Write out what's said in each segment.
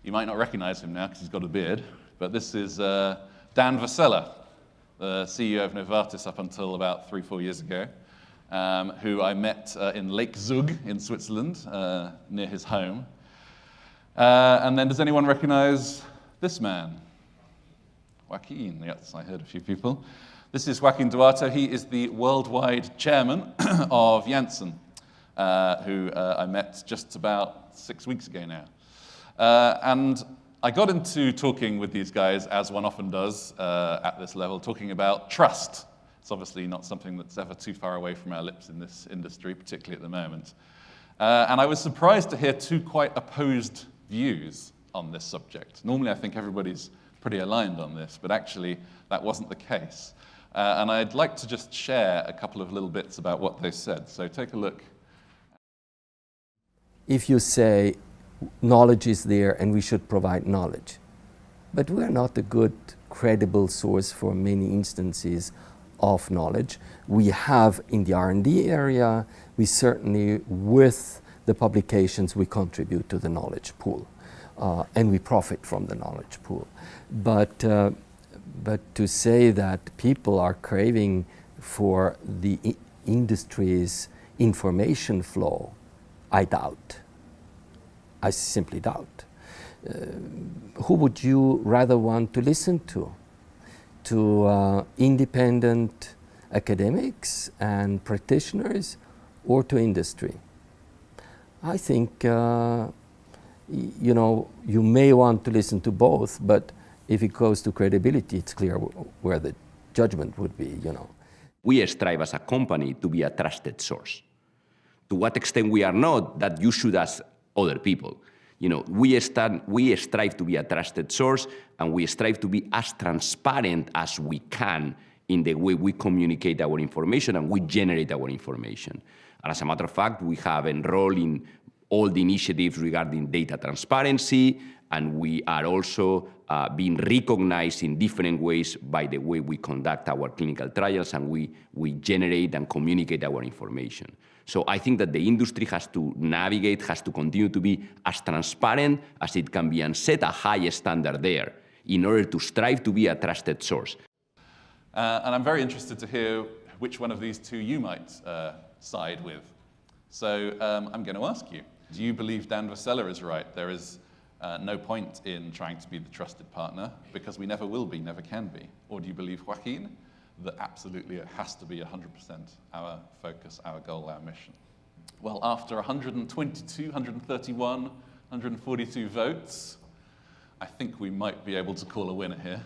You might not recognize him now because he's got a beard, but this is Dan Vasella, the CEO of Novartis up until about 3-4 years ago, who I met in Lake Zug in Switzerland, near his home. And then does anyone recognize this man? Joaquin, yes, I heard a few people. This is Joaquin Duarte. He is the worldwide chairman of Janssen, who I met just about 6 weeks ago now. And I got into talking with these guys, as one often does at this level, talking about trust. It's obviously not something that's ever too far away from our lips in this industry, particularly at the moment. And I was surprised to hear two quite opposed views on this subject. Normally, I think everybody's pretty aligned on this, but actually, that wasn't the case. And I'd like to just share a couple of little bits about what they said. So take a look. If you say knowledge is there and we should provide knowledge, but we're not a good, credible source for many instances of knowledge. We have in the R&D area, we certainly, with the publications, we contribute to the knowledge pool, and we profit from the knowledge pool. But to say that people are craving for the industry's information flow, I doubt. I simply doubt. Who would you rather want to listen to? To independent academics and practitioners, or to industry? I think, you know, you may want to listen to both, but if it goes to credibility, it's clear where the judgment would be, you know. We strive as a company to be a trusted source. To what extent we are not, that you should ask other people. You know, we strive to be a trusted source, and we strive to be as transparent as we can in the way we communicate our information and we generate our information. And as a matter of fact, we have enrolled in all the initiatives regarding data transparency, and we are also being recognized in different ways by the way we conduct our clinical trials and we generate and communicate our information. So I think that the industry has to navigate, has to continue to be as transparent as it can be and set a high standard there in order to strive to be a trusted source. And I'm very interested to hear which one of these two you might side with. So I'm going to ask you, do you believe Dan Vasella is right? There is no point in trying to be the trusted partner because we never will be, never can be. Or do you believe, Joaquin, that absolutely it has to be 100% our focus, our goal, our mission? Well, after 122, 131, 142 votes, I think we might be able to call a winner here.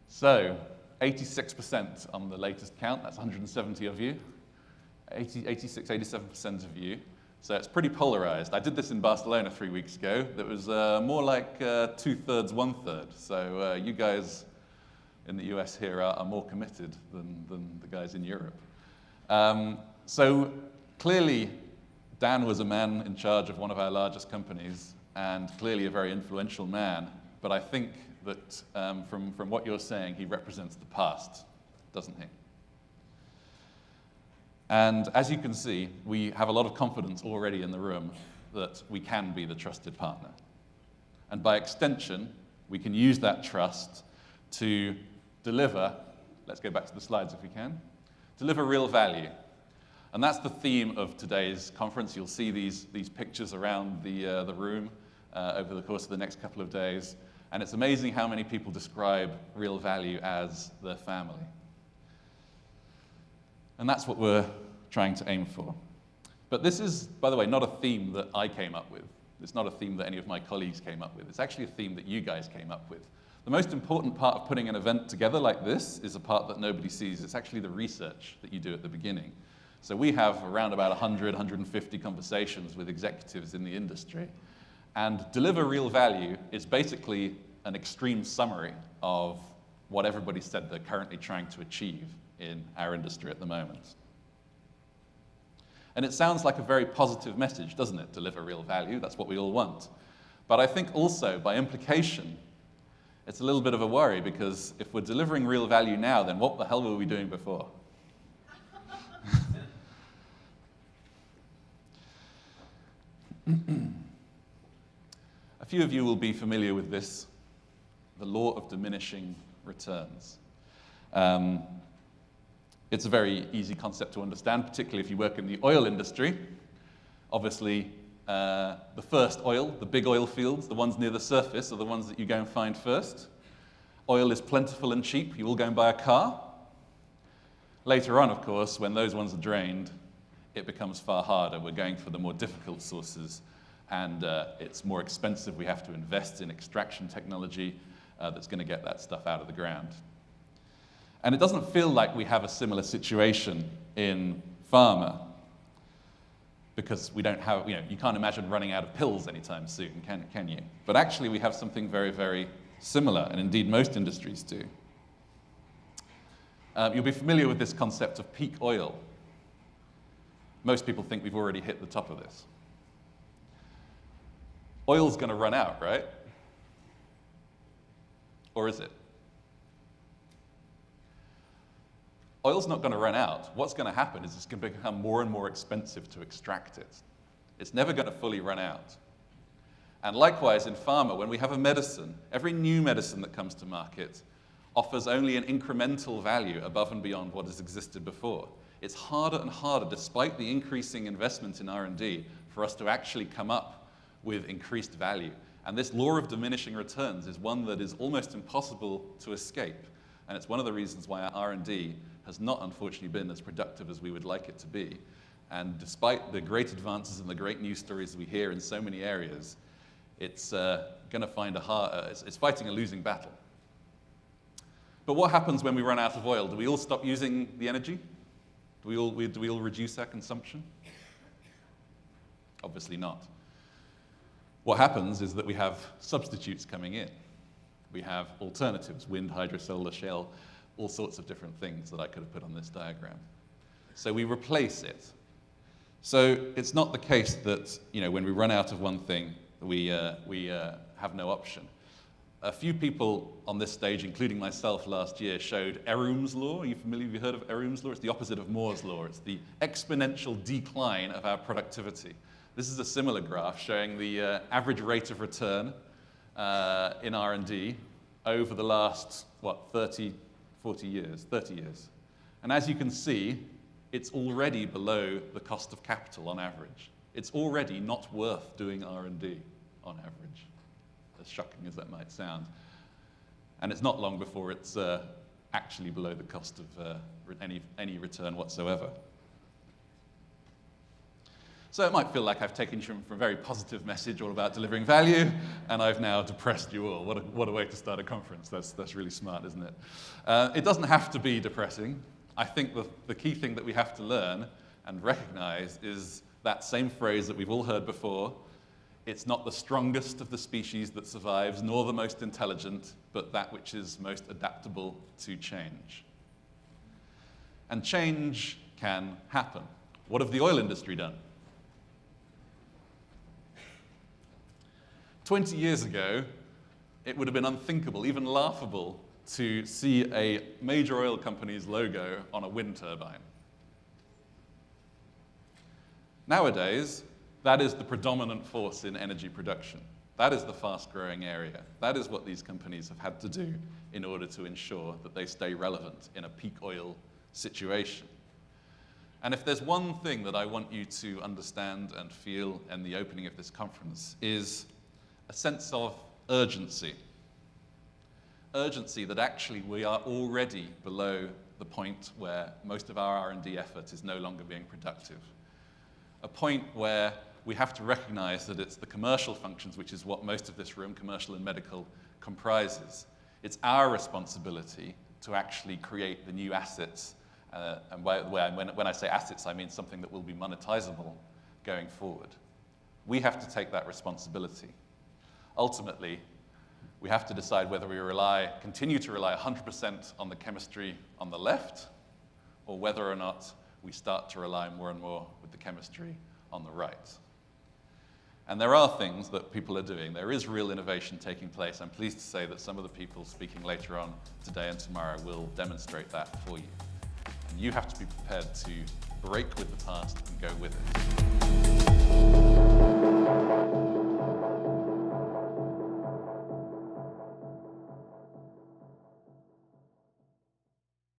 So, 86% on the latest count, that's 170 of you. 86, 87% of you. So it's pretty polarized. I did this in Barcelona 3 weeks ago. That was more like 2/3, 1/3. So you guys in the US here are more committed than the guys in Europe. So clearly, Dan was a man in charge of one of our largest companies, and clearly a very influential man. But I think that from what you're saying, he represents the past, doesn't he? And as you can see, we have a lot of confidence already in the room that we can be the trusted partner. And by extension, we can use that trust to deliver, let's go back to the slides if we can, deliver real value. And that's the theme of today's conference. You'll see these pictures around the room over the course of the next couple of days. And it's amazing how many people describe real value as their family. And that's what we're trying to aim for. But this is, by the way, not a theme that I came up with. It's not a theme that any of my colleagues came up with. It's actually a theme that you guys came up with. The most important part of putting an event together like this is a part that nobody sees. It's actually the research that you do at the beginning. So we have around about 100, 150 conversations with executives in the industry. And deliver real value is basically an extreme summary of what everybody said they're currently trying to achieve in our industry at the moment. And it sounds like a very positive message, doesn't it? Deliver real value, that's what we all want. But I think also, by implication, it's a little bit of a worry, because if we're delivering real value now, then what the hell were we doing before? A few of you will be familiar with this, the law of diminishing returns. It's a very easy concept to understand, particularly if you work in the oil industry. Obviously, the first oil, the big oil fields, the ones near the surface, are the ones that you go and find first. Oil is plentiful and cheap. You will go and buy a car. Later on, of course, when those ones are drained, it becomes far harder. We're going for the more difficult sources, and it's more expensive. We have to invest in extraction technology that's going to get that stuff out of the ground. And it doesn't feel like we have a similar situation in pharma, because we don't have, you can't imagine running out of pills anytime soon, can you? But actually, we have something very, very similar, and indeed most industries do. You'll be familiar with this concept of peak oil. Most people think we've already hit the top of this. Oil's going to run out, right? Or is it? Oil's not going to run out. What's going to happen is it's going to become more and more expensive to extract it. It's never going to fully run out. And likewise, in pharma, when we have a medicine, every new medicine that comes to market offers only an incremental value above and beyond what has existed before. It's harder and harder, despite the increasing investment in R&D, for us to actually come up with increased value. And this law of diminishing returns is one that is almost impossible to escape. And it's one of the reasons why our R&D has not, unfortunately, been as productive as we would like it to be. And despite the great advances and the great news stories we hear in so many areas, it's going to find it's fighting a losing battle. But what happens when we run out of oil? Do we all stop using the energy? Do we all reduce our consumption? Obviously not. What happens is that we have substitutes coming in. We have alternatives, wind, hydro, solar, shell, all sorts of different things that I could have put on this diagram. So we replace it. So it's not the case that when we run out of one thing, we have no option. A few people on this stage, including myself last year, showed Erum's law. Are you familiar? Have you heard of Erum's law? It's the opposite of Moore's law. It's the exponential decline of our productivity. This is a similar graph showing the average rate of return in R&D over the last, 30 years. And as you can see, it's already below the cost of capital on average. It's already not worth doing R&D on average, as shocking as that might sound. And it's not long before it's actually below the cost of any return whatsoever. So it might feel like I've taken you from a very positive message all about delivering value, and I've now depressed you all. What a way to start a conference. That's really smart, isn't it? It doesn't have to be depressing. I think the key thing that we have to learn and recognize is that same phrase that we've all heard before. It's not the strongest of the species that survives, nor the most intelligent, but that which is most adaptable to change. And change can happen. What have the oil industry done? 20 years ago, it would have been unthinkable, even laughable, to see a major oil company's logo on a wind turbine. Nowadays, that is the predominant force in energy production. That is the fast-growing area. That is what these companies have had to do in order to ensure that they stay relevant in a peak oil situation. And if there's one thing that I want you to understand and feel in the opening of this conference is a sense of urgency. Urgency that actually we are already below the point where most of our R&D effort is no longer being productive. A point where we have to recognize that it's the commercial functions, which is what most of this room, commercial and medical, comprises. It's our responsibility to actually create the new assets. And when I say assets, I mean something that will be monetizable going forward. We have to take that responsibility. Ultimately, we have to decide whether we continue to rely 100% on the chemistry on the left, or whether or not we start to rely more and more with the chemistry on the right. And there are things that people are doing. There is real innovation taking place. I'm pleased to say that some of the people speaking later on today and tomorrow will demonstrate that for you. And you have to be prepared to break with the past and go with it.